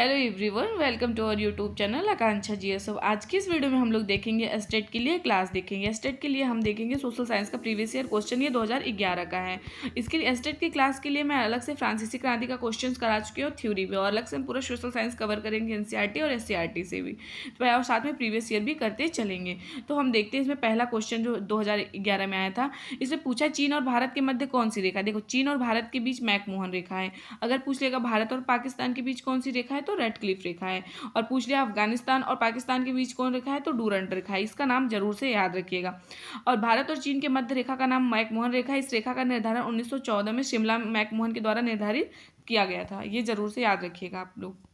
Hello everyone, welcome to our YouTube channel Akanksha GSO. आज की इस वीडियो में हम लोग देखेंगे एस्टेट के लिए क्लास देखेंगे। एस्टेट के लिए हम देखेंगे सोशल साइंस का प्रीवियस ईयर क्वेश्चन, ये 2011 का है। इसके लिए एस्टेट की क्लास के लिए मैं अलग से फ्रांसीसी क्रांति का क्वेश्चन करा चुकी हूँ, थ्योरी भी, और अलग से हम पूरा सोशल साइंस कवर करेंगे एनसीईआरटी और एससीईआरटी से भी, तो और साथ में प्रीवियस ईयर भी करते चलेंगे। तो हम देखते हैं इसमें पहला क्वेश्चन जो 2011 में आया था। इसमें पूछा चीन और भारत के मध्य कौन सी रेखा। देखो, चीन और भारत के बीच मैकमोहन रेखा है। अगर पूछ लेगा भारत और पाकिस्तान के बीच कौन सी रेखा है, तो रेडक्लिफ रेखा है। और पूछ लिया अफगानिस्तान और पाकिस्तान के बीच कौन रेखा है, तो डूरंट रेखा है। इसका नाम जरूर से याद रखिएगा। और भारत और चीन के मध्य रेखा का नाम मैकमोहन रेखा है। इस रेखा का निर्धारण 1914 में शिमला मैकमोहन के द्वारा निर्धारित किया गया था। ये जरूर से याद रखिएगा आप लोग।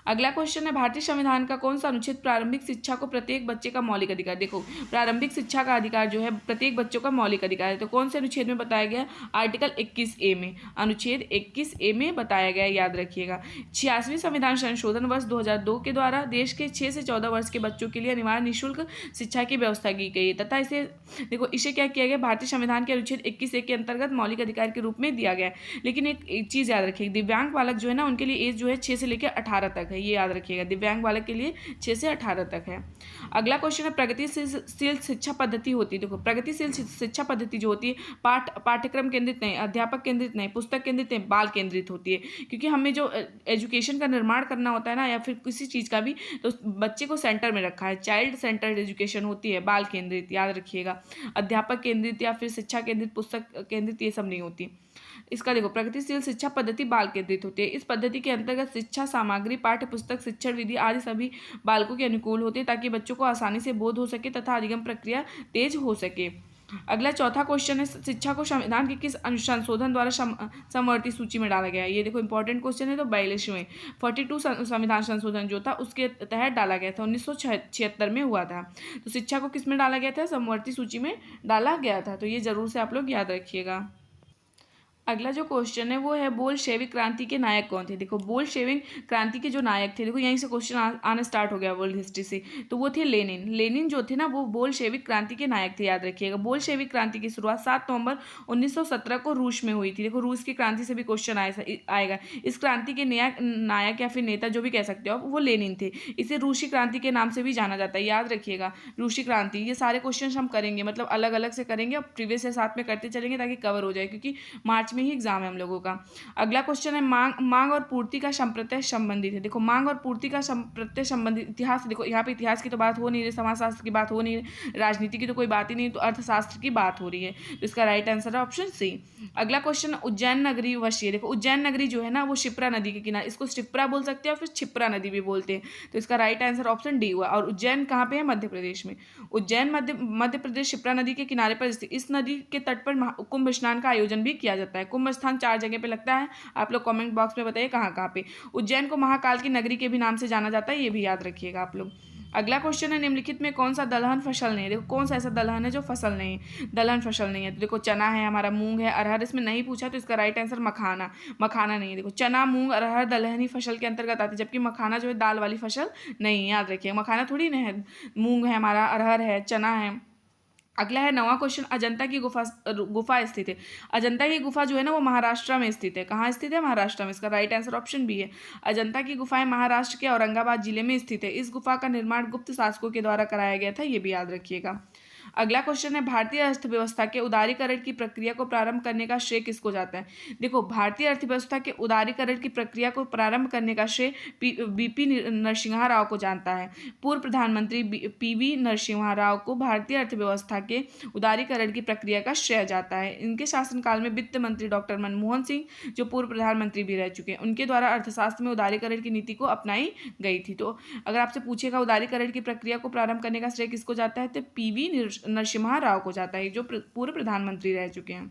अगला क्वेश्चन है, भारतीय संविधान का कौन सा अनुच्छेद प्रारंभिक शिक्षा को प्रत्येक बच्चे का मौलिक अधिकार। देखो, प्रारंभिक शिक्षा का अधिकार जो है प्रत्येक बच्चों का मौलिक अधिकार है, तो कौन से अनुच्छेद में बताया गया? आर्टिकल 21A में, अनुच्छेद 21A में बताया गया, याद रखिएगा। 86वें संविधान संशोधन वर्ष 2002 के द्वारा देश के 6 से 14 वर्ष के बच्चों के लिए अनिवार्य निःशुल्क शिक्षा की व्यवस्था की गई है, तथा इसे क्या किया गया? भारतीय संविधान के अनुच्छेद 21A के अंतर्गत मौलिक अधिकार के रूप में दिया गया है। लेकिन एक चीज़ याद रखिएगा, दिव्यांग बालक जो है ना, उनके लिए एज जो है 6 से लेकर 18 तक है। ये याद रखिएगा, दिव्यांग बालक के लिए 6 से 18 तक है। अगला क्वेश्चन है, प्रगतिशील शिक्षा पद्धति होती है। देखो, प्रगतिशील शिक्षा पद्धति जो होती है पाठ्यक्रम केंद्रित नहीं, अध्यापक केंद्रित नहीं, पुस्तक केंद्रित नहीं, बाल केंद्रित होती है। क्योंकि हमें जो एजुकेशन का निर्माण करना होता है ना, या फिर किसी चीज़ का भी, तो बच्चे को सेंटर में रखा है। चाइल्ड सेंटर्ड एजुकेशन होती है, बाल केंद्रित, याद रखिएगा। अध्यापक केंद्रित या फिर शिक्षा केंद्रित, पुस्तक केंद्रित, ये सब नहीं होती। इसका देखो, प्रगतिशील शिक्षा पद्धति बाल केंद्रित होती है। इस पद्धति के अंतर्गत शिक्षा सामग्री, पाठ्य पुस्तक, शिक्षण विधि आदि सभी बालकों के अनुकूल होते हैं, ताकि बच्चों को आसानी से बोध हो सके तथा अधिगम प्रक्रिया तेज हो सके। अगला चौथा क्वेश्चन है, शिक्षा को संविधान के किस संशोधन द्वारा समवर्ती सूची में डाला गया है। ये देखो इंपॉर्टेंट क्वेश्चन है। तो 42वें 42 संविधान संशोधन जो था उसके तहत डाला गया था, 1976 में हुआ था। तो शिक्षा को किस में डाला गया था? समवर्ती सूची में डाला गया था। तो ये जरूर से आप लोग याद रखिएगा। अगला जो क्वेश्चन है वो है, बोल्शेविक क्रांति के नायक कौन थे। देखो, बोल्शेविक क्रांति के जो नायक थे, देखो यहीं से क्वेश्चन आना स्टार्ट हो गया वर्ल्ड हिस्ट्री से, तो वो थे लेनिन। लेनिन जो थे ना, वो बोल्शेविक क्रांति के नायक थे, याद रखिएगा। बोल्शेविक क्रांति की शुरुआत 7 नवंबर 1917 को रूस में हुई थी। देखो, रूस की क्रांति से भी क्वेश्चन आएगा। इस क्रांति के नायक या फिर नेता, जो भी कह सकते हो आप, वो लेनिन थे। इसे रूसी क्रांति के नाम से भी जाना जाता है, याद रखिएगा। रूसी क्रांति, ये सारे क्वेश्चन हम करेंगे, मतलब अलग अलग से करेंगे और प्रीवियस से साथ में करते चलेंगे, ताकि कवर हो जाए, क्योंकि मार्च में ही एग्जाम है हम लोगों का। अगला क्वेश्चन है, मांग और पूर्ति का संप्रत्यय संबंधित है। देखो, मांग और पूर्ति का संप्रत्यय संबंधित इतिहास, देखो यहाँ पे इतिहास की तो बात हो नहीं रही, समाजशास्त्र की बात हो नहीं रही, राजनीति की तो कोई बात ही नहीं, तो अर्थशास्त्र की बात हो रही है। तो इसका राइट आंसर है ऑप्शन सी। अगला क्वेश्चन, उज्जैन नगरी वशी। देखो, उज्जैन नगरी जो है ना, वो शिप्रा नदी के किनारे, इसको शिप्रा बोल सकते हैं और फिर छिप्रा नदी भी बोलते हैं। तो इसका राइट आंसर ऑप्शन डी हुआ। और उज्जैन कहाँ पे है? मध्य प्रदेश में। उज्जैन मध्य प्रदेश शिप्रा नदी के किनारे पर स्थित। इस नदी के तट पर कुंभ स्नान का आयोजन भी किया जाता है। कुंभ स्थान 4 जगह पे लगता है, आप लोग कमेंट बॉक्स में बताइए कहाँ कहाँ पे। उज्जैन को महाकाल की नगरी के भी नाम से जाना जाता है, ये भी याद रखिएगा आप लोग। अगला क्वेश्चन है, निम्नलिखित में कौन सा दलहन फसल नहीं है। देखो, कौन सा ऐसा दलहन है जो फसल नहीं है, दलहन फसल नहीं है। तो देखो, चना है हमारा, मूंग है, अरहर इसमें नहीं पूछा, तो इसका राइट आंसर मखाना। मखाना नहीं है। देखो, चना, मूंग, अरहर दलहनी फसल के अंतर्गत आती है, जबकि मखाना जो है दाल वाली फसल नहीं, याद रखिएगा। मखाना थोड़ी ना है, मूंग है हमारा, अरहर है, चना है। अगला है 9वां क्वेश्चन, अजंता की गुफा स्थित है। अजंता की गुफा जो है ना, वो महाराष्ट्र में स्थित है। कहाँ स्थित है? महाराष्ट्र में। इसका राइट आंसर ऑप्शन बी है। अजंता की गुफाएं महाराष्ट्र के औरंगाबाद जिले में स्थित है। इस गुफा का निर्माण गुप्त शासकों के द्वारा कराया गया था, ये भी याद रखिएगा। अगला क्वेश्चन है, भारतीय अर्थव्यवस्था के उदारीकरण की प्रक्रिया को प्रारंभ करने का श्रेय किसको जाता है। देखो, भारतीय अर्थव्यवस्था के उदारीकरण की प्रक्रिया को प्रारंभ करने का श्रेय बीपी नरसिम्हा राव को जानता है। पूर्व प्रधानमंत्री पीवी नरसिम्हा राव को भारतीय अर्थव्यवस्था के उदारीकरण की प्रक्रिया का श्रेय जाता है। इनके शासनकाल में वित्त मंत्री डॉक्टर मनमोहन सिंह, जो पूर्व प्रधानमंत्री भी रह चुके हैं, उनके द्वारा अर्थशास्त्र में उदारीकरण की नीति को अपनाई गई थी। तो अगर आपसे पूछेगा उदारीकरण की प्रक्रिया को प्रारंभ करने का श्रेय किसको जाता है, तो पीवी नरसिम्हा राव को जाता है, जो पूर्व प्रधानमंत्री रह चुके हैं।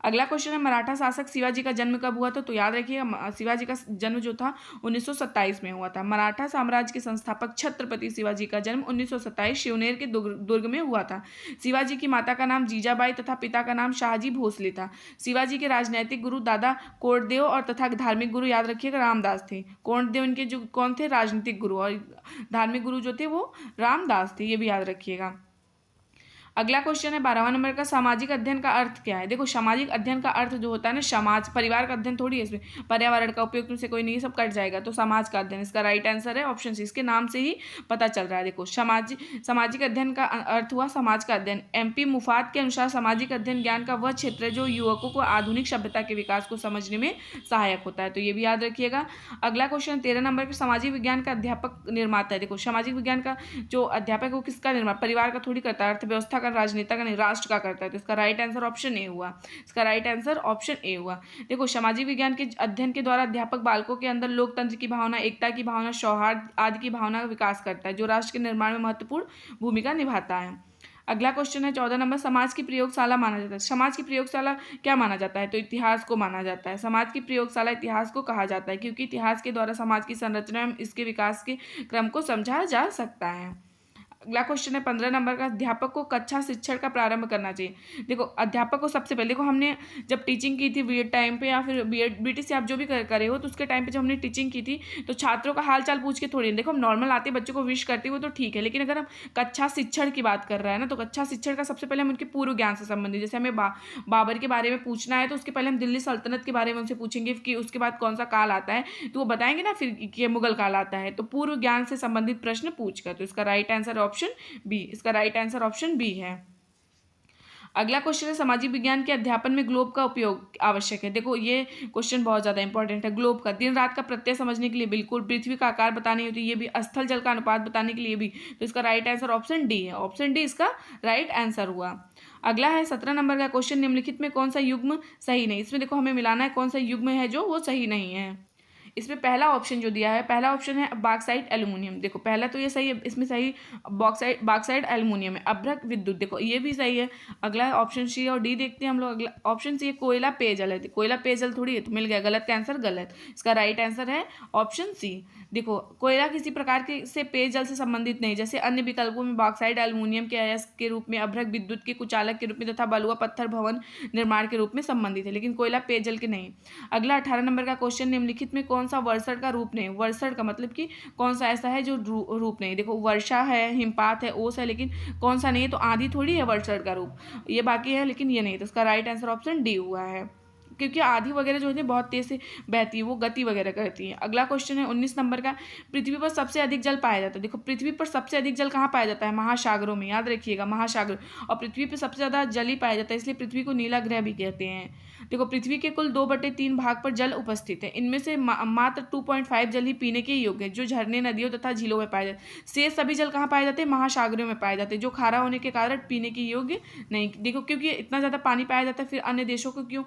अगला क्वेश्चन है, मराठा शासक शिवाजी का जन्म कब हुआ था। तो याद रखिएगा, शिवाजी का जन्म जो था 1927 में हुआ था। मराठा साम्राज्य के संस्थापक छत्रपति शिवाजी का जन्म 1927 शिवनेर के दुर्ग में हुआ था। शिवाजी की माता का नाम जीजाबाई तथा पिता का नाम शाहजी भोसले था। शिवाजी के राजनैतिक गुरु दादा कोंडदेव और तथा धार्मिक गुरु, याद रखिएगा, रामदास थे। कोंडदेव इनके जो कौन थे? राजनीतिक गुरु, और धार्मिक गुरु जो थे वो रामदास थे, ये भी याद रखिएगा। अगला क्वेश्चन है 12वां नंबर का, सामाजिक अध्ययन का अर्थ क्या है। देखो सामाजिक अध्ययन का अर्थ जो होता है ना, समाज परिवार का अध्ययन थोड़ी है, इसमें पर्यावरण का उपयोग तुमसे कोई नहीं, सब कट जाएगा, तो समाज का अध्ययन इसका राइट आंसर है ऑप्शन सी। इसके नाम से ही पता चल रहा है। देखो सामाजिक अध्ययन का अर्थ हुआ समाज का अध्ययन। MP मुफात के अनुसार सामाजिक अध्ययन ज्ञान का वह क्षेत्र है जो युवकों को आधुनिक सभ्यता के विकास को समझने में सहायक होता है, तो ये भी याद रखिएगा। अगला क्वेश्चन 13 नंबर का, सामाजिक विज्ञान का अध्यापक निर्माता है। देखो सामाजिक विज्ञान का जो अध्यापक है वो किसका निर्माण, परिवार का थोड़ी करता है, अर्थव्यवस्था का, राजनेता का नहीं, राष्ट्र का करता है, तो इसका राइट आंसर ऑप्शन ए हुआ। इसका राइट आंसर ऑप्शन ए हुआ। देखो सामाजिक विज्ञान के अध्ययन के द्वारा अध्यापक बालकों के अंदर लोकतंत्र की भावना, एकता की भावना, सौहार्द आदि की भावना का विकास करता है, जो राष्ट्र के निर्माण में महत्वपूर्ण भूमिका निभाता है। अगला क्वेश्चन है 14 नंबर, समाज की प्रयोगशाला माना जाता है। समाज की प्रयोगशाला क्या माना जाता है, तो इतिहास को माना जाता है। समाज की प्रयोगशाला इतिहास को कहा जाता है क्योंकि इतिहास के द्वारा समाज की संरचना एवं इसके विकास के क्रम को समझा जा सकता है। अगला क्वेश्चन है 15 नंबर का, अध्यापक को कक्षा शिक्षण का प्रारंभ करना चाहिए। देखो अध्यापक को सबसे पहले, देखो हमने जब टीचिंग की थी बीएड टाइम पे या फिर बीएड बीटीसी आप जो भी करे हो, तो उसके टाइम पे जब हमने टीचिंग की थी तो छात्रों का हाल चाल पूछ के थोड़ी, देखो हम नॉर्मल आते बच्चों को विश करते वो तो ठीक है, लेकिन अगर हम कक्षा शिक्षण की बात कर रहे हैं ना, तो कक्षा शिक्षण का सबसे पहले हम उनके पूर्व ज्ञान से संबंधित, जैसे हमें बाबर के बारे में पूछना है तो उसके पहले हम दिल्ली सल्तनत के बारे में उनसे पूछेंगे कि उसके बाद कौन सा काल आता है, तो वो बताएंगे ना फिर कि मुगल काल आता है, तो पूर्व ज्ञान से संबंधित प्रश्न पूछकर, तो इसका राइट आंसर ऑप्शन बी। इसका राइट आंसर ऑप्शन बी है। अगला क्वेश्चन है, सामाजिक विज्ञान के अध्यापन में ग्लोब का उपयोग आवश्यक है। देखो ये क्वेश्चन बहुत ज़्यादा इंपॉर्टेंट है। ग्लोब का दिन रात का प्रत्यय समझने के लिए बिल्कुल, पृथ्वी का आकार बताने होती है ये भी, स्थल जल का अनुपात बताने के लिए भी, तो इसका राइट आंसर ऑप्शन डी है। ऑप्शन डी इसका राइट आंसर हुआ। अगला है 17 नंबर का क्वेश्चन, निम्नलिखित में कौन सा युग्म सही नहीं। इसमें देखो हमें मिलाना है कौन सा युग्म है जो वो सही नहीं है। इसमें पहला ऑप्शन जो दिया है, पहला ऑप्शन है बॉक्साइट एल्यूमिनियम। देखो पहला तो ये सही है, इसमें सही बॉक्साइट एल्यूमिनियम है। अभ्रक विद्युत, देखो ये भी सही है। अगला है ऑप्शन सी और डी, देखते हैं हम लोग। अगला ऑप्शन सी है कोयला पेयजल है। कोयला पेयजल थोड़ी है, तो मिल गया, गलत का आंसर गलत। इसका राइट आंसर है ऑप्शन सी। देखो कोयला किसी प्रकार के से पेयजल से संबंधित नहीं, जैसे अन्य विकल्पों में बॉक्साइट एल्यूमिनियम के अयस्क के रूप में, अभ्रक विद्युत के कुचालक के रूप में तथा बलुआ पत्थर भवन निर्माण के रूप में संबंधित है, लेकिन कोयला पेयजल के नहीं। अगला 18 नंबर का क्वेश्चन, निम्नलिखित में कौन सा वर्षण का रूप नहीं। वर्षण का मतलब कि कौन सा ऐसा है जो रूप नहीं। देखो वर्षा है, हिमपात है, ओस है, लेकिन कौन सा नहीं है, तो आंधी थोड़ी है वर्षण का रूप, ये बाकी है लेकिन ये नहीं, तो इसका राइट आंसर ऑप्शन डी हुआ है, क्योंकि आंधी वगैरह जो होती है बहुत तेज से बहती है, वो गति वगैरह करती है। अगला क्वेश्चन है 19 नंबर का, पृथ्वी पर सबसे अधिक जल पाया जाता है। देखो पृथ्वी पर सबसे अधिक जल कहाँ पाया जाता है, महासागरों में, याद रखिएगा महासागर। और पृथ्वी पर सबसे ज़्यादा जल ही पाया जाता है, इसलिए पृथ्वी को नीला ग्रह भी कहते हैं। देखो पृथ्वी के कुल 2/3 भाग पर जल उपस्थित है, इनमें से मात्र 2.5 जल ही पीने के योग्य है, जो झरने नदियों तथा झीलों में पाए जाते हैं। शेष सभी जल कहाँ पाए जाते हैं, महासागरों में पाए जाते हैं, जो खारा होने के कारण पीने के योग्य नहीं। देखो क्योंकि इतना ज़्यादा पानी पाया जाता है, फिर अन्य देशों को क्यों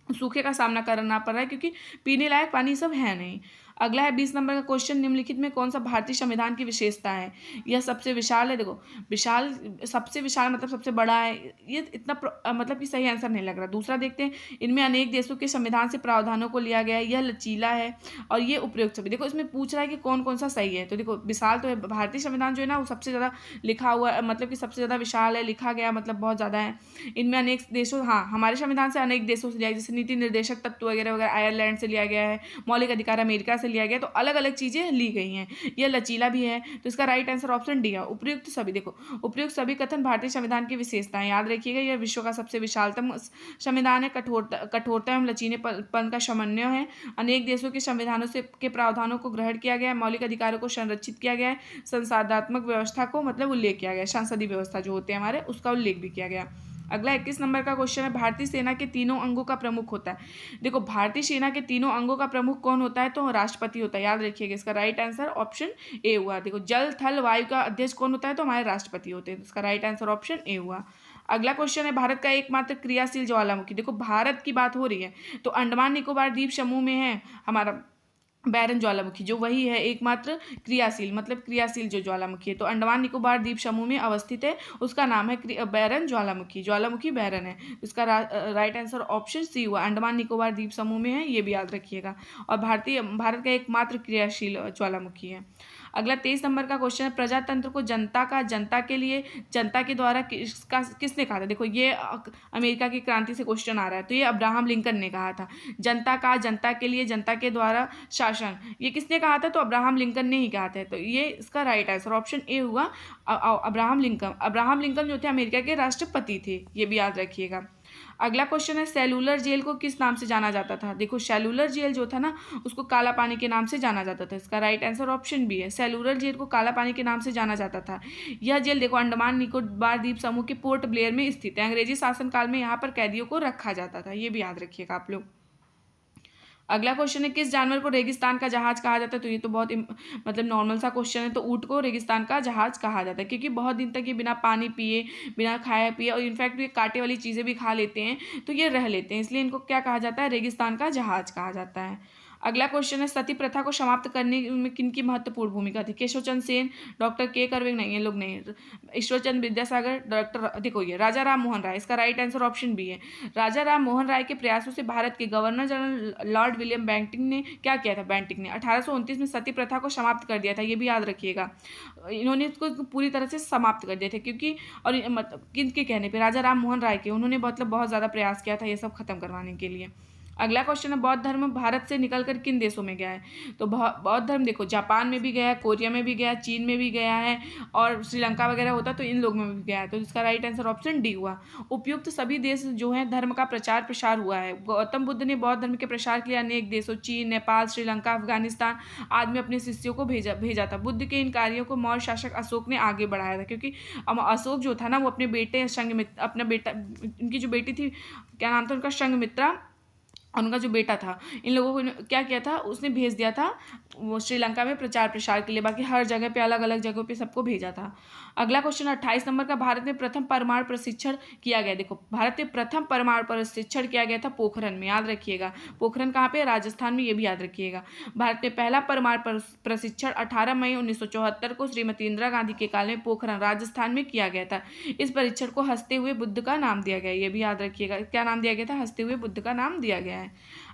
सूखे का सामना करना पड़ रहा है, क्योंकि पीने लायक पानी सब है नहीं। अगला है 20 नंबर का क्वेश्चन, निम्नलिखित में कौन सा भारतीय संविधान की विशेषता है। यह सबसे विशाल है। देखो विशाल, सबसे विशाल मतलब सबसे बड़ा है, ये इतना मतलब कि सही आंसर नहीं लग रहा। दूसरा देखते हैं, इनमें अनेक देशों के संविधान से प्रावधानों को लिया गया है, यह लचीला है और ये उपयुक्त सभी। देखो इसमें पूछ रहा है कि कौन कौन सा सही है, तो देखो विशाल तो है, भारतीय संविधान जो है ना वो सबसे ज़्यादा लिखा हुआ है, मतलब कि सबसे ज़्यादा विशाल है, लिखा गया मतलब बहुत ज़्यादा है। इनमें अनेक देशों, हाँ हमारे संविधान से अनेक देशों से लिया, जैसे नीति निर्देशक तत्व वगैरह वगैरह आयरलैंड से लिया गया है, मौलिक अधिकार अमेरिका से लिया गया, तो अलग अलग चीज़ें ली गई हैं। यह लचीला भी है, तो इसका राइट आंसर ऑप्शन डी है, उपयुक्त सभी। देखो उपयुक्त सभी कथन भारतीय संविधान की विशेषताएं, याद रखिएगा यह विश्व का सबसे विशालतम संविधान है, कठोरता एवं लचीलेपन का समन्वय है, अनेक देशों के संविधानों से के प्रावधानों को ग्रहण किया गया है, मौलिक अधिकारों को संरक्षित किया गया है, संसदात्मक व्यवस्था को मतलब उल्लेख किया गया है, संसदीय व्यवस्था जो होते हैं हमारे उसका उल्लेख भी किया गया। अगला 21 नंबर का क्वेश्चन है, भारतीय सेना के तीनों अंगों का प्रमुख होता है। देखो भारतीय सेना के तीनों अंगों का प्रमुख कौन होता है, तो राष्ट्रपति होता है, याद रखिएगा। इसका राइट आंसर ऑप्शन ए हुआ। देखो जल थल वायु का अध्यक्ष कौन होता है, तो हमारे राष्ट्रपति होते हैं, इसका राइट आंसर ऑप्शन ए हुआ। अगला क्वेश्चन है, भारत का एकमात्र क्रियाशील ज्वालामुखी। देखो भारत की बात हो रही है तो अंडमान निकोबार द्वीप समूह में है हमारा बैरन ज्वालामुखी, जो वही है एकमात्र क्रियाशील, मतलब क्रियाशील जो ज्वालामुखी है, तो अंडमान निकोबार द्वीप समूह में अवस्थित है, उसका नाम है बैरन ज्वालामुखी, ज्वालामुखी बैरन है। इसका राइट आंसर ऑप्शन सी हुआ, अंडमान निकोबार द्वीप समूह में है, ये भी याद रखिएगा, और भारत का एकमात्र क्रियाशील ज्वालामुखी है। अगला 23 नंबर का क्वेश्चन है, प्रजातंत्र को जनता का, जनता के लिए, जनता के द्वारा किसने कहा था। देखो ये अमेरिका की क्रांति से क्वेश्चन आ रहा है, तो ये अब्राहम लिंकन ने कहा था। जनता का, जनता के लिए, जनता के द्वारा शासन, ये किसने कहा था, तो अब्राहम लिंकन ने ही कहा था। तो ये इसका राइट आंसर ऑप्शन ए हुआ, अब्राहम लिंकन। अब्राहम लिंकन जो थे अमेरिका के राष्ट्रपति थे, ये भी याद रखिएगा। अगला क्वेश्चन है, सेलुलर जेल को किस नाम से जाना जाता था। देखो सेलुलर जेल जो था ना, उसको काला पानी के नाम से जाना जाता था। इसका राइट आंसर ऑप्शन बी है, सेलुलर जेल को काला पानी के नाम से जाना जाता था। यह जेल देखो अंडमान निकोबार द्वीप समूह के पोर्ट ब्लेयर में स्थित है। अंग्रेजी शासनकाल में यहाँ पर कैदियों को रखा जाता था, ये भी याद रखिएगा आप लोग। अगला क्वेश्चन है, किस जानवर को रेगिस्तान का जहाज कहा जाता है। तो ये तो बहुत मतलब नॉर्मल सा क्वेश्चन है। तो ऊँट को रेगिस्तान का जहाज कहा जाता है, क्योंकि बहुत दिन तक ये बिना पानी पिए, बिना खाए पिए, और इनफैक्ट ये कांटे वाली चीज़ें भी खा लेते हैं, तो ये रह लेते हैं, इसलिए इनको क्या कहा जाता है, रेगिस्तान का जहाज कहा जाता है। अगला क्वेश्चन है, सती प्रथा को समाप्त करने में किनकी महत्वपूर्ण भूमिका थी। केशव चंद्र सेन, डॉक्टर के करवे, नहीं ये लोग नहीं, ईश्वरचंद्र विद्यासागर, डॉक्टर, देखो ये राजा राम मोहन राय। इसका राइट आंसर ऑप्शन बी है, राजा राम मोहन राय के प्रयासों से भारत के governor general Lord William Bentinck ने क्या किया था। बेंटिंक ने 1829 में सती प्रथा को समाप्त कर दिया था, ये भी याद रखिएगा। इन्होंने इसको पूरी तरह से समाप्त कर दिया था, क्योंकि और मतलब किनके कहने पर, राजा राम मोहन राय के, उन्होंने मतलब बहुत ज़्यादा प्रयास किया था ये सब खत्म करवाने के लिए। अगला क्वेश्चन है, बौद्ध धर्म भारत से निकलकर किन देशों में गया है। तो बौद्ध धर्म देखो जापान में भी गया है, कोरिया में भी गया है, चीन में भी गया है, और श्रीलंका वगैरह होता तो इन लोगों में भी गया है। तो इसका राइट आंसर ऑप्शन डी हुआ। उपयुक्त सभी देश जो है धर्म का प्रचार प्रसार हुआ है। गौतम बुद्ध ने बौद्ध धर्म के प्रसार के लिए अनेक देशों, चीन, नेपाल, श्रीलंका, अफगानिस्तान आदि में अपने शिष्यों को भेजा था। बुद्ध के इन कार्यों को मौर्य शासक अशोक ने आगे बढ़ाया था, क्योंकि अशोक जो था ना, वो अपने बेटे संघमित्रा, अपना बेटा, इनकी जो बेटी थी, क्या नाम था उनका, संघमित्रा, और उनका जो बेटा था, इन लोगों को क्या किया था, उसने भेज दिया था वो श्रीलंका में प्रचार प्रसार के लिए। बाकी हर जगह पे, अलग अलग जगहों पे सबको भेजा था। अगला क्वेश्चन 28 नंबर का, भारत में प्रथम परमाणु प्रशिक्षण किया गया। देखो भारत में प्रथम परमाणु प्रशिक्षण किया गया था पोखरण में, याद रखिएगा। पोखरण कहाँ पे, राजस्थान में, ये भी याद रखिएगा। भारत में पहला परमाणु प्रशिक्षण 18 मई 1974 को श्रीमती इंदिरा गांधी के काल में पोखरण राजस्थान में किया गया था। इस परीक्षण को हंसते हुए बुद्ध का नाम दिया गया, ये भी याद रखिएगा। क्या नाम दिया गया था, हंसते हुए बुद्ध का नाम दिया गया है।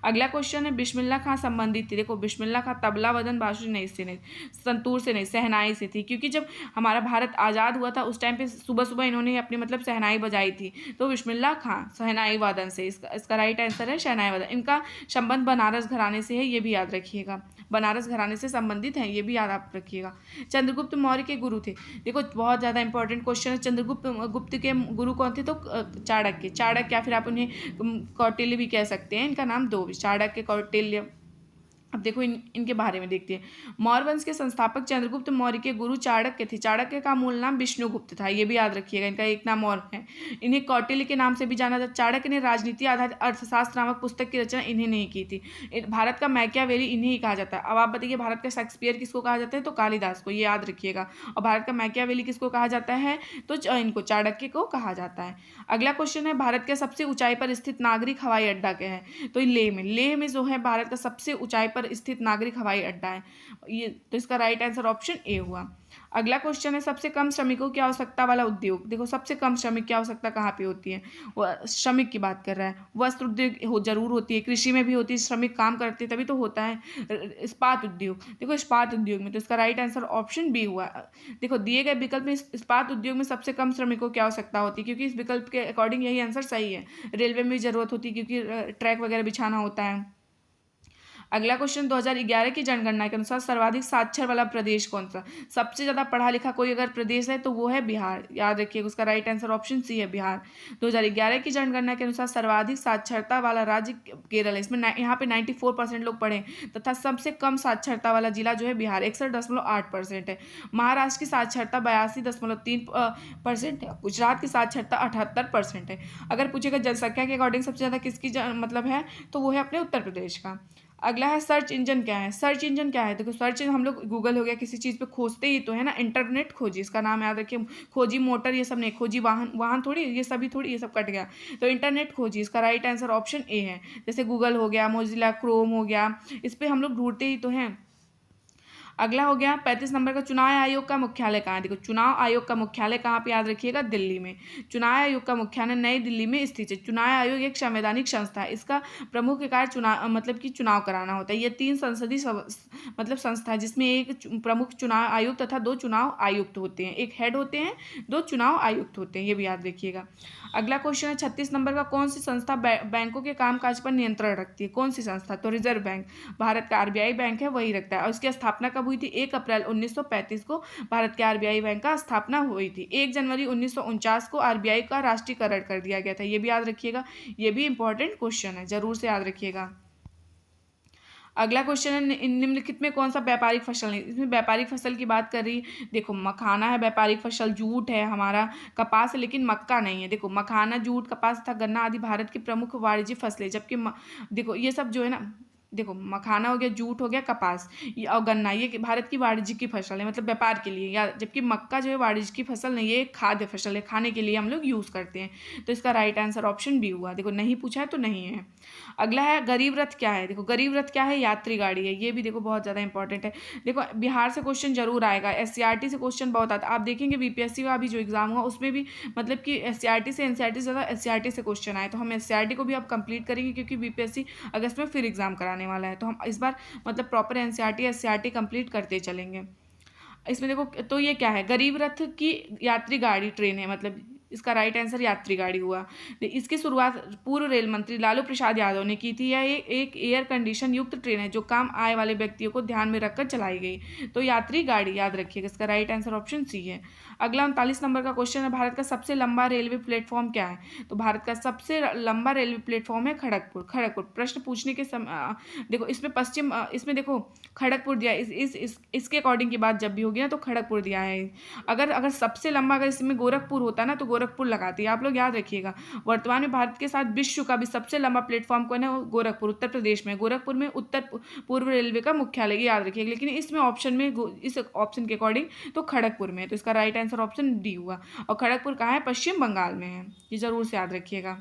अगला क्वेश्चन है, बिस्मिल्लाह खां संबंधित थी। देखो बिस्मिल्लाह खां तबला वादन, बांसुरी नहीं, से नहीं, संतूर से नहीं, शहनाई से थी, क्योंकि जब हमारा भारत आज़ाद हुआ था उस टाइम पे सुबह सुबह इन्होंने अपनी मतलब शहनाई बजाई थी। तो बिस्मिल्लाह खां शहनाई वादन से, इसका राइट आंसर है शहनाई वादन। इनका संबंध बनारस घराने से है, ये भी याद रखिएगा। बनारस घराने से संबंधित हैं, ये भी याद आप रखिएगा। चंद्रगुप्त मौर्य के गुरु थे। देखो बहुत ज़्यादा इंपॉर्टेंट क्वेश्चन है। चंद्रगुप्त के गुरु कौन थे, तो चाणक्य, या फिर आप उन्हें कौटिल्य भी कह सकते हैं। इनका नाम दो, चाणक्य, कौटिल्य। अब देखो इनके बारे में देखते हैं। मौर्य वंश के संस्थापक चंद्रगुप्त मौर्य के गुरु चाणक्य थे। चाणक्य का मूल नाम विष्णुगुप्त था, ये भी याद रखिएगा। इनका एक नाम और है, इन्हें कौटिल्य के नाम से भी जाना जाता। चाणक्य ने राजनीति आधारित अर्थशास्त्र नामक पुस्तक की रचना इन्हें नहीं की थी। भारत का मैकियावेली इन्हें ही कहा जाता है। अब आप बताइए, भारत का शेक्सपियर किसको कहा जाता है, तो कालिदास को, ये याद रखिएगा। और भारत का मैकियावेली किसको कहा जाता है, तो इनको चाणक्य को कहा जाता है। अगला क्वेश्चन है, भारत के सबसे ऊंचाई पर स्थित नागरिक हवाई अड्डा क्या है। तो लेह में जो है भारत का सबसे ऊंचाई पर स्थित नागरिक हवाई अड्डा है ये। तो इसका राइट आंसर ऑप्शन ए हुआ। अगला क्वेश्चन है, सबसे कम श्रमिकों की आवश्यकता वाला उद्योग। देखो सबसे कम श्रमिक की आवश्यकता कहाँ पे होती है, वो श्रमिक की बात कर रहा है। वस्त्र उद्योग जरूर होती है, कृषि में भी होती है, श्रमिक काम करते हैं तभी तो होता है। इस्पात उद्योग, देखो इस्पात उद्योग में, तो इसका राइट आंसर ऑप्शन बी हुआ। देखो दिए गए विकल्प में इस्पात उद्योग में सबसे कम श्रमिकों की आवश्यकता होती है, क्योंकि इस विकल्प के अकॉर्डिंग यही आंसर सही है। रेलवे में भी जरूरत होती है, क्योंकि ट्रैक वगैरह बिछाना होता है। अगला क्वेश्चन, 2011 की जनगणना के अनुसार सर्वाधिक साक्षर वाला प्रदेश कौन सा। सबसे ज़्यादा पढ़ा लिखा कोई अगर प्रदेश है तो वो है बिहार, याद रखिएगा। उसका राइट आंसर ऑप्शन सी है, बिहार। 2011 की जनगणना के अनुसार सर्वाधिक साक्षरता वाला राज्य केरल है। इसमें यहाँ पे 94% लोग पढ़े, तथा सबसे कम साक्षरता वाला जिला जो है बिहार, 61.8% है। महाराष्ट्र की साक्षरता 82.3% है। गुजरात की साक्षरता 78% है। अगर पूछेगा जनसंख्या के अकॉर्डिंग सबसे ज़्यादा किसकी मतलब है, तो वो है अपने उत्तर प्रदेश का। अगला है, सर्च इंजन क्या है। सर्च इंजन क्या है, देखो सर्च इंजन हम लोग गूगल हो गया, किसी चीज़ पे खोजते ही तो है ना, इंटरनेट खोजी, इसका नाम याद रखिए। खोजी मोटर ये सब नहीं, खोजी वाहन थोड़ी, ये सभी थोड़ी, ये सब कट गया। तो इंटरनेट खोजी, इसका राइट आंसर ऑप्शन ए है। जैसे गूगल हो गया, मोजिला क्रोम हो गया, इस पर हम लोग ढूंढते ही तो हैं। अगला हो गया 35 नंबर का, चुनाव आयोग का मुख्यालय कहाँ है। देखो चुनाव आयोग का मुख्यालय कहाँ पे, याद रखिएगा दिल्ली में। चुनाव आयोग का मुख्यालय नई दिल्ली में स्थित है। चुनाव आयोग एक संवैधानिक संस्था है, इसका प्रमुख कार्य चुनाव मतलब कि चुनाव कराना होता है। ये 3 संसदीय मतलब संस्था है जिसमें एक प्रमुख चुनाव आयुक्त तथा 2 चुनाव आयुक्त होते हैं, एक हेड होते हैं, 2 चुनाव आयुक्त होते हैं, ये भी याद रखिएगा। अगला क्वेश्चन है 36 नंबर का, कौन सी संस्था बैंकों के कामकाज पर नियंत्रण रखती है। कौन सी संस्था, तो रिजर्व बैंक, भारत का आरबीआई बैंक है वही रखता है। और इसकी स्थापना कब हुई थी, 1 अप्रैल 1935 को भारत के आरबीआई बैंक का स्थापना हुई थी। 1 जनवरी 1949 को आरबीआई का राष्ट्रीयकरण कर दिया गया था, ये भी याद रखिएगा, ये भी इंपॉर्टेंट क्वेश्चन है, जरूर से याद रखिएगा। अगला क्वेश्चन है निम्नलिखित में कौन सा व्यापारिक फसल नहीं। इसमें व्यापारिक फसल की बात कर रही है। देखो मखाना है व्यापारिक फसल, जूट है हमारा, कपास है लेकिन मक्का नहीं है। देखो मखाना, जूट, कपास तथा गन्ना आदि भारत की प्रमुख वाणिज्यिक फसलें, जबकि देखो ये सब जो है ना, देखो मखाना हो गया, जूट हो गया, कपास और गन्ना, ये भारत की वाणिज्यिक की फसल है, मतलब व्यापार के लिए, या जबकि मक्का जो है वाणिज्यिक की फसल नहीं, ये खाद्य फसल है, खाने के लिए हम लोग यूज़ करते हैं। तो इसका राइट आंसर ऑप्शन बी हुआ। देखो नहीं पूछा है तो नहीं है। अगला है गरीब रथ क्या है। देखो गरीब रथ क्या है, यात्री गाड़ी है, ये भी देखो बहुत ज़्यादा इंपॉर्टेंट है। देखो बिहार से क्वेश्चन जरूर आएगा, एससीईआरटी से क्वेश्चन बहुत आता है। आप देखेंगे बीपीएससी का भी जो एग्जाम हुआ उसमें भी मतलब कि एससीईआरटी से एनसीईआरटी से ज़्यादा एससीईआरटी से क्वेश्चन आए, तो हम एससीईआरटी को भी अब कंप्लीट करेंगे क्योंकि बीपीएससी अगस्त में फिर एग्जाम कराने वाला है, तो हम इस बार मतलब प्रॉपर एनसीईआरटी एससीईआरटी कंप्लीट करते चलेंगे। इसमें देखो तो ये क्या है, गरीब रथ की यात्री गाड़ी ट्रेन है, मतलब इसका राइट आंसर यात्री गाड़ी हुआ। इसकी शुरुआत पूर्व रेल मंत्री लालू प्रसाद यादव ने की थी। यह एक एयर कंडीशन युक्त ट्रेन है जो कम आय वाले व्यक्तियों को ध्यान में रखकर चलाई गई। तो यात्री गाड़ी याद रखिएगा, इसका राइट आंसर ऑप्शन सी है। अगला 39 नंबर का क्वेश्चन है, भारत का सबसे लंबा रेलवे प्लेटफॉर्म क्या है। तो भारत का सबसे लंबा रेलवे प्लेटफॉर्म है खड़गपुर। खड़गपुर प्रश्न पूछने के समय देखो इसमें पश्चिम इसमें देखो खड़गपुर दिया, इसके अकॉर्डिंग की बात जब भी होगी ना तो खड़गपुर दिया है। अगर सबसे लंबा अगर इसमें गोरखपुर होता ना तो गोरखपुर लगाती है, आप लोग याद रखिएगा। वर्तमान में भारत के साथ विश्व का भी सबसे लंबा प्लेटफॉर्म कौन है, गोरखपुर, उत्तर प्रदेश में। गोरखपुर में उत्तर पूर्व रेलवे का मुख्यालय, याद रखिएगा। लेकिन इसमें ऑप्शन में इस ऑप्शन के अकॉर्डिंग तो खड़गपुर में, तो इसका राइट आंसर ऑप्शन डी हुआ। और खड़गपुर कहाँ है, पश्चिम बंगाल में है, ये जरूर से याद रखिएगा।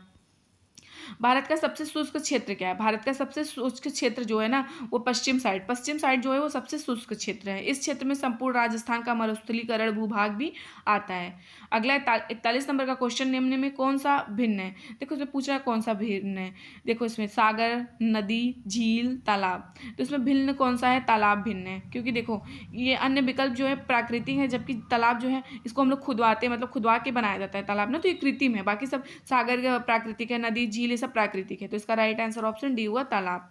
भारत का सबसे शुष्क क्षेत्र क्या है। भारत का सबसे शुष्क क्षेत्र जो है ना वो पश्चिम साइड जो है वो सबसे शुष्क क्षेत्र है। इस क्षेत्र में संपूर्ण राजस्थान का मरुस्थलीकरण भूभाग भी आता है। अगला 41 नंबर का क्वेश्चन, निम्न में कौन सा भिन्न है। देखो इसमें पूछ रहा है कौन सा भिन्न है। देखो इसमें सागर, नदी, झील, तालाब, तो इसमें भिन्न कौन सा है, तालाब भिन्न है। क्योंकि देखो ये अन्य विकल्प जो है प्राकृतिक है, जबकि तालाब जो है इसको हम लोग खुदवाते हैं, मतलब खुदवा के बनाया जाता है तालाब ना, तो ये कृत्रिम है। बाकी सब सागर प्राकृतिक है, नदी झील ये सब प्राकृतिक है, तो इसका राइट आंसर ऑप्शन डी हुआ, तालाब।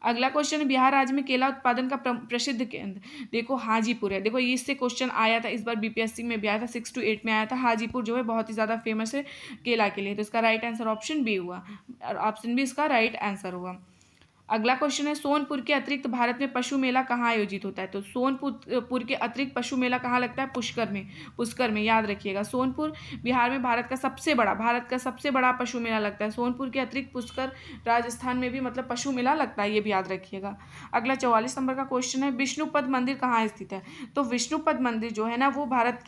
अगला क्वेश्चन है, बिहार राज्य में केला उत्पादन का प्रसिद्ध केंद्र। देखो हाजीपुर है। देखो इससे क्वेश्चन आया था इस बार बीपीएससी में भी आया था, 6 to 8 में आया था। हाजीपुर जो है बहुत ही ज़्यादा फेमस है केला के लिए, तो इसका राइट आंसर ऑप्शन बी हुआ, और ऑप्शन बी इसका राइट आंसर हुआ। अगला क्वेश्चन है, सोनपुर के अतिरिक्त भारत में पशु मेला कहाँ आयोजित होता है। तो सोनपुर के अतिरिक्त पशु मेला कहाँ लगता है, पुष्कर में, याद रखिएगा। सोनपुर बिहार में भारत का सबसे बड़ा पशु मेला लगता है। सोनपुर के अतिरिक्त पुष्कर राजस्थान में भी मतलब पशु मेला लगता है, ये भी याद रखिएगा। अगला 44 नंबर का क्वेश्चन है, विष्णुपद मंदिर कहाँ स्थित है। तो विष्णुपद मंदिर जो है ना वो भारत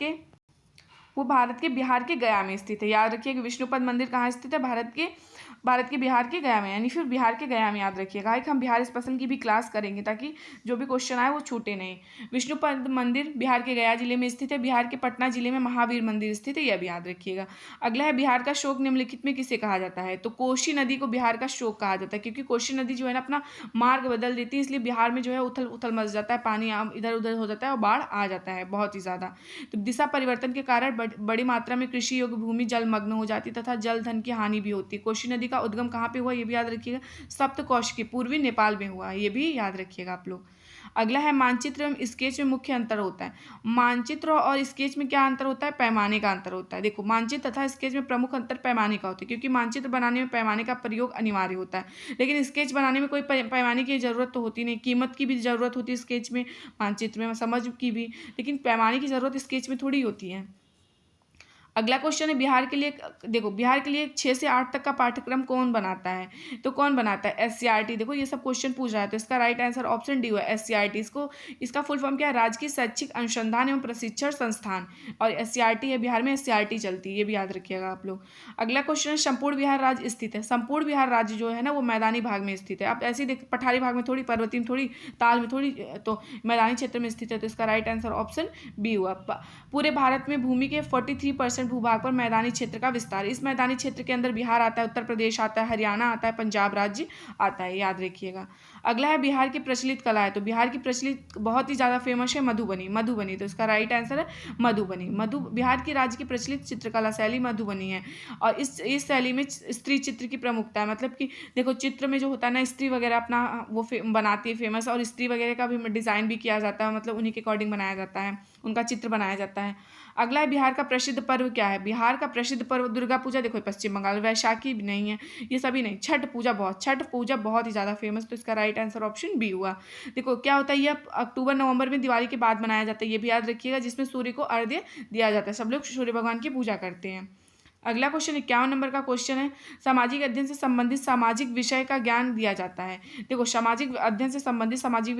के बिहार के गया में स्थित है, याद रखिए कि विष्णुपद मंदिर कहाँ स्थित है, भारत के बिहार के गया में, यानी फिर बिहार के गया में, याद रखिएगा। एक हम बिहार स्पेशल की भी क्लास करेंगे ताकि जो भी क्वेश्चन आए वो छूटे नहीं। विष्णुपद मंदिर बिहार के गया जिले में स्थित है। बिहार के पटना जिले में महावीर मंदिर स्थित है, यह भी याद रखिएगा। अगला है, बिहार का शोक निम्नलिखित में किसे कहा जाता है। तो कोसी नदी को बिहार का शोक कहा जाता है, क्योंकि कोसी नदी जो है ना अपना मार्ग बदल देती है, इसलिए बिहार में जो है उथल मच जाता है, पानी इधर उधर हो जाता है और बाढ़ आ जाता है बहुत ही ज़्यादा। तो दिशा परिवर्तन के कारण बड़ी मात्रा में कृषि योग्य भूमि जलमग्न हो जाती है तथा जल धन की हानि भी होती है। कोसी नदी का उद्गम कहाँ पे हुआ, ये भी याद रखिएगा, सप्तकोश पूर्वी नेपाल में हुआ, ये भी याद रखिएगा आप लोग। अगला है, मानचित्र एवं स्केच में मुख्य अंतर होता है। मानचित्र और स्केच में क्या अंतर होता है, पैमाने का अंतर होता है। देखो मानचित्र तथा स्केच में प्रमुख अंतर पैमाने का होता है, क्योंकि मानचित्र बनाने में पैमाने का प्रयोग अनिवार्य होता है, लेकिन स्केच बनाने में कोई पैमाने की जरूरत तो होती नहीं। कीमत की भी जरूरत होती है स्केच में, मानचित्र में समझ की भी, लेकिन पैमाने की जरूरत स्केच में थोड़ी होती है। अगला क्वेश्चन है बिहार के लिए, देखो बिहार के लिए 6 से 8 तक का पाठ्यक्रम कौन बनाता है? तो कौन बनाता है? एससीईआरटी। देखो ये सब क्वेश्चन पूछ रहा है, तो इसका राइट आंसर ऑप्शन डी हुआ एससीईआरटी। इसका फुल फॉर्म क्या है? राजकीय शैक्षिक अनुसंधान एवं प्रशिक्षण संस्थान। और एससीईआरटी है, बिहार में एससीईआरटी चलती है, ये भी याद रखिएगा आप लोग। अगला क्वेश्चन है संपूर्ण बिहार राज्य स्थित है। संपूर्ण बिहार राज्य जो है ना वो मैदानी भाग में स्थित है। आप ऐसे ही देख, पठारी भाग में थोड़ी, पर्वतीय में थोड़ी, ताल में थोड़ी, तो मैदानी क्षेत्र में स्थित है, तो इसका राइट आंसर ऑप्शन बी हुआ। पूरे भारत में भूमि के 43% भूभाग पर मैदानी क्षेत्र का विस्तार। इस मैदानी क्षेत्र के अंदर बिहार आता है, उत्तर प्रदेश आता है, हरियाणा आता है, पंजाब राज्य आता है, याद रखिएगा। अगला है बिहार की प्रचलित कला है। तो बिहार की प्रचलित बहुत ही ज़्यादा फेमस है मधुबनी। मधुबनी, तो इसका राइट आंसर है मधुबनी। बिहार की राज्य की प्रचलित चित्रकला शैली मधुबनी है। और इस शैली में स्त्री चित्र की प्रमुखता है। मतलब कि देखो चित्र में जो होता है ना, स्त्री वगैरह अपना वो बनाती है फेमस, और स्त्री वगैरह का भी डिज़ाइन भी किया जाता है, मतलब उन्हीं के अकॉर्डिंग बनाया जाता है, उनका चित्र बनाया जाता है। अगला है बिहार का प्रसिद्ध पर्व क्या है? बिहार का प्रसिद्ध पर्व दुर्गा पूजा। देखो पश्चिम बंगाल। वैशाखी भी नहीं है, ये सभी नहीं। छठ पूजा बहुत ही ज़्यादा फेमस, तो इसका राइट आंसर ऑप्शन बी हुआ। देखो क्या होता है, ये अक्टूबर नवंबर में दिवाली के बाद मनाया जाता है, ये भी याद रखिएगा, जिसमें सूर्य को अर्घ्य दिया जाता है। सब लोग सूर्य भगवान की पूजा करते हैं। अगला क्वेश्चन 51 नंबर का क्वेश्चन है सामाजिक अध्ययन से संबंधित सामाजिक विषय का ज्ञान दिया जाता है। देखो सामाजिक अध्ययन से संबंधित सामाजिक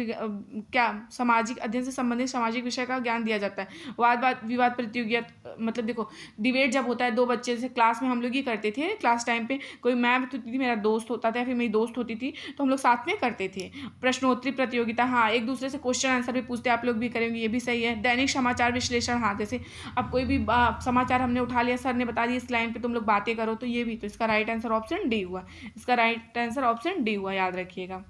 अध्ययन से संबंधित सामाजिक विषय का ज्ञान दिया जाता है। वाद विवाद प्रतियोगिता, मतलब देखो डिबेट जब होता है, दो बच्चे, जैसे क्लास में हम लोग ही करते थे, क्लास टाइम पे कोई मैं होती थी, मेरा दोस्त होता था, फिर मेरी दोस्त होती थी, तो हम लोग साथ में करते थे। प्रश्नोत्तरी प्रतियोगिता, हाँ, एक दूसरे से क्वेश्चन आंसर भी पूछते, आप लोग भी करेंगे, ये भी सही है। दैनिक समाचार विश्लेषण, हाँ, जैसे अब कोई भी समाचार हमने उठा लिया, सर ने बता दिया इस लाइन पे तुम लोग बातें करो, तो ये भी, तो इसका राइट आंसर ऑप्शन डी हुआ। इसका राइट आंसर ऑप्शन डी हुआ, याद रखिएगा।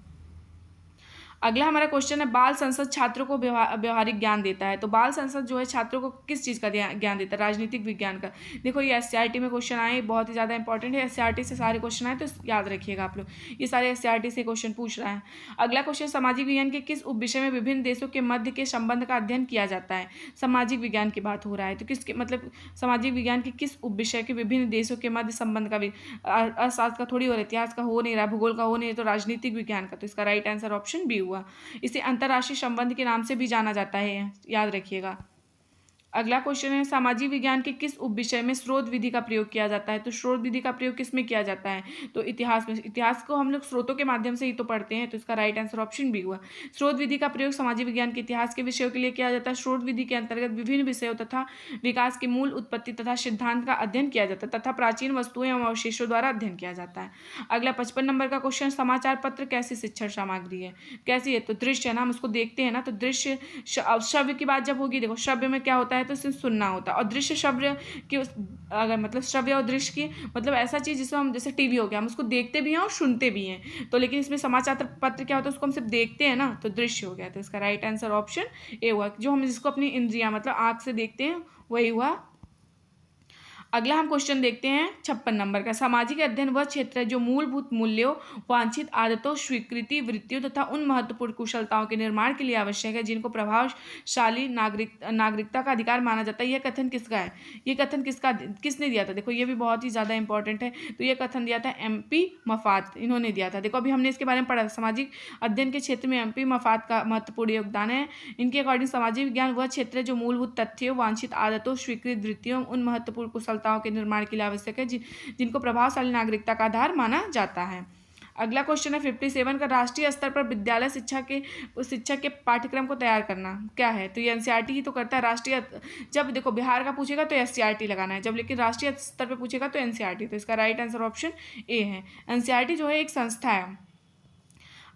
अगला हमारा क्वेश्चन है बाल संसद छात्रों को व्यवहारिक ज्ञान देता है। तो बाल संसद जो है छात्रों को किस चीज़ का ज्ञान देता है? राजनीतिक विज्ञान का। देखो ये एससीईआरटी में क्वेश्चन आए, बहुत ही ज़्यादा इंपॉर्टेंट है, एससीईआरटी से सारे क्वेश्चन आए, तो याद रखिएगा आप लोग, ये सारे एससीईआरटी से क्वेश्चन पूछ रहा है। अगला क्वेश्चन सामाजिक विज्ञान के किस उपविषय में विभिन्न देशों के मध्य के संबंध का अध्ययन किया जाता है? सामाजिक विज्ञान की बात हो रहा है, तो किसके, मतलब सामाजिक विज्ञान के किस उपविषय के विभिन्न देशों के मध्य संबंध का, अर्थशास्त्र का थोड़ी, और इतिहास का हो नहीं रहा, भूगोल का हो नहीं, तो राजनीतिक विज्ञान का, तो इसका राइट आंसर ऑप्शन बी हुआ। इसे अंतर्राष्ट्रीय संबंध के नाम से भी जाना जाता है, याद रखिएगा। अगला क्वेश्चन है सामाजिक विज्ञान के किस उपविषय में स्रोत विधि का प्रयोग किया जाता है? तो स्रोत विधि का प्रयोग किस में किया जाता है? तो इतिहास में। इतिहास को हम लोग स्रोतों के माध्यम से ही तो पढ़ते हैं, तो इसका राइट आंसर ऑप्शन बी हुआ। स्रोत विधि का प्रयोग सामाजिक विज्ञान के इतिहास के विषयों के लिए किया जाता है। स्रोत विधि के अंतर्गत विभिन्न विषयों तथा विकास के मूल उत्पत्ति तथा सिद्धांत का अध्ययन किया जाता है तथा प्राचीन वस्तुएं एवं अवशेषों द्वारा अध्ययन किया जाता है। अगला 55 नंबर का क्वेश्चन समाचार पत्र कैसी शिक्षण सामग्री है? कैसी है? तो दृश्य है ना, हम उसको देखते हैं ना, तो दृश्य श्रव्य की बात जब होगी, देखो श्रव्य में क्या होता है, तो सिर्फ सुनना होता है, और दृश्य श्रव्य की अगर मतलब श्रव्य और दृश्य की मतलब ऐसा चीज़ जिसमें हम, जैसे टीवी हो गया, हम उसको देखते भी हैं और सुनते भी हैं, तो लेकिन इसमें समाचार पत्र क्या होता है, उसको हम सिर्फ देखते हैं ना, तो दृश्य हो गया, तो इसका राइट आंसर ऑप्शन ए हुआ, जो हम जिसको अपनी इंद्रियां मतलब आँख से देखते हैं वही हुआ। अगला हम क्वेश्चन देखते हैं 56 नंबर का सामाजिक अध्ययन वह क्षेत्र है जो मूलभूत मूल्यों, वांछित आदतों, स्वीकृति वृत्तियों तथा उन महत्वपूर्ण कुशलताओं के निर्माण के लिए आवश्यक है जिनको प्रभावशाली नागरिकता का अधिकार माना जाता है। यह कथन किसका है? ये कथन किसने दिया था? देखो ये भी बहुत ही ज़्यादा इंपॉर्टेंट है, तो ये कथन दिया था MP मफात, इन्होंने दिया था। देखो अभी हमने इसके बारे में पढ़ा, सामाजिक अध्ययन के क्षेत्र में MP मफात का महत्वपूर्ण योगदान है। इनके अकॉर्डिंग सामाजिक विज्ञान वह क्षेत्र है जो मूलभूत तथ्यों, वांछित आदतों, स्वीकृत वृत्तियों, उन महत्वपूर्ण कुशलताओं के निर्माण के लिए आवश्यक है जिनको प्रभावशाली नागरिकता का आधार माना जाता है। अगला क्वेश्चन है 57 का राष्ट्रीय स्तर पर विद्यालय शिक्षा के पाठ्यक्रम को तैयार करना क्या है? तो ये एनसीईआरटी ही तो करता है। राष्ट्रीय, जब देखो बिहार का पूछेगा तो एससीईआरटी लगाना है, जब लेकिन राष्ट्रीय स्तर पर पूछेगा तो एनसीईआरटी, तो इसका राइट आंसर ऑप्शन ए है। एनसीईआरटी जो है एक संस्था है।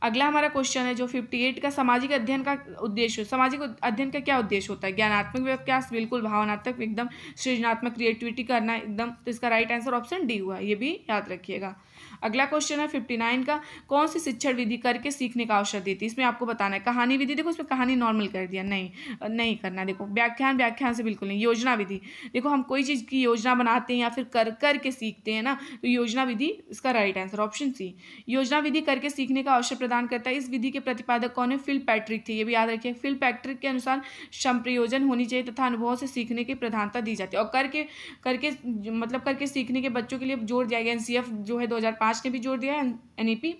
अगला हमारा क्वेश्चन है जो 58 का सामाजिक अध्ययन का उद्देश्य। सामाजिक अध्ययन का क्या उद्देश्य होता है? ज्ञानात्मक विकास, बिल्कुल, भावनात्मक, एकदम सृजनात्मक, क्रिएटिविटी करना एकदम, तो इसका राइट आंसर ऑप्शन डी हुआ, ये भी याद रखिएगा। अगला क्वेश्चन है 59 का कौन सी शिक्षण विधि करके सीखने का अवसर देती है? इसमें आपको बताना है। कहानी विधि, देखो इसमें कहानी नॉर्मल कर दिया, नहीं करना। देखो व्याख्यान से बिल्कुल नहीं। योजना विधि, देखो हम कोई चीज़ की योजना बनाते हैं या फिर कर के सीखते हैं ना, तो योजना विधि, इसका राइट आंसर ऑप्शन सी। योजना विधि करके सीखने का अवसर प्रदान करता है। इस विधि के प्रतिपादक कौन है? फिल्पैट्रिक थे, ये भी याद रखिए। फिल्पैट्रिक के अनुसार संप्रयोजन होनी चाहिए तथा अनुभव से सीखने की प्रधानता दी जाती है, और करके सीखने के बच्चों के लिए जोर दिया गया। NCF जो है 2005 ने भी जोर दिया है, NEP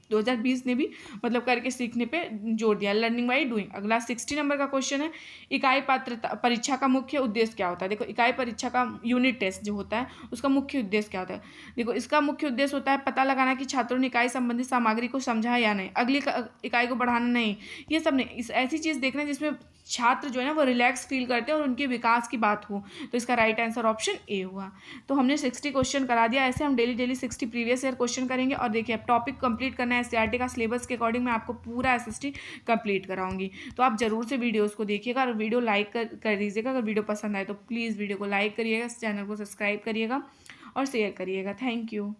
2020 ने भी मतलब करके सीखने पे जोर दिया, लर्निंग बाई डूइंग। अगला 60 नंबर का क्वेश्चन है, इकाई पात्रता परीक्षा का मुख्य उद्देश्य क्या होता है। देखो इकाई परीक्षा का यूनिट टेस्ट जो होता है उसका मुख्य उद्देश्य क्या होता है। देखो इसका मुख्य उद्देश्य होता है पता लगाना कि छात्रों ने इकाई संबंधित सामग्री को समझा या नहीं, अगली इकाई को बढ़ाना नहीं, ये सब नहीं, इस ऐसी चीज़ देखना जिसमें छात्र जो है ना वो रिलैक्स फील करते हैं और उनके विकास की बात हो। तो इसका राइट आंसर ऑप्शन ए हुआ। तो हमने 60 क्वेश्चन करा दिया। ऐसे हम डेली 60 प्रीवियस ईयर क्वेश्चन करेंगे। और देखिए अब टॉपिक कंप्लीट करना है एससीईआरटी का, सिलेबस के अकॉर्डिंग मैं आपको पूरा एसएसटी कंप्लीट कराऊंगी। तो आप जरूर से वीडियोस को देखिएगा और वीडियो लाइक कर दीजिएगा। अगर वीडियो पसंद आए तो प्लीज़ वीडियो को लाइक करिएगा, चैनल को सब्सक्राइब करिएगा और शेयर करिएगा। Thank you.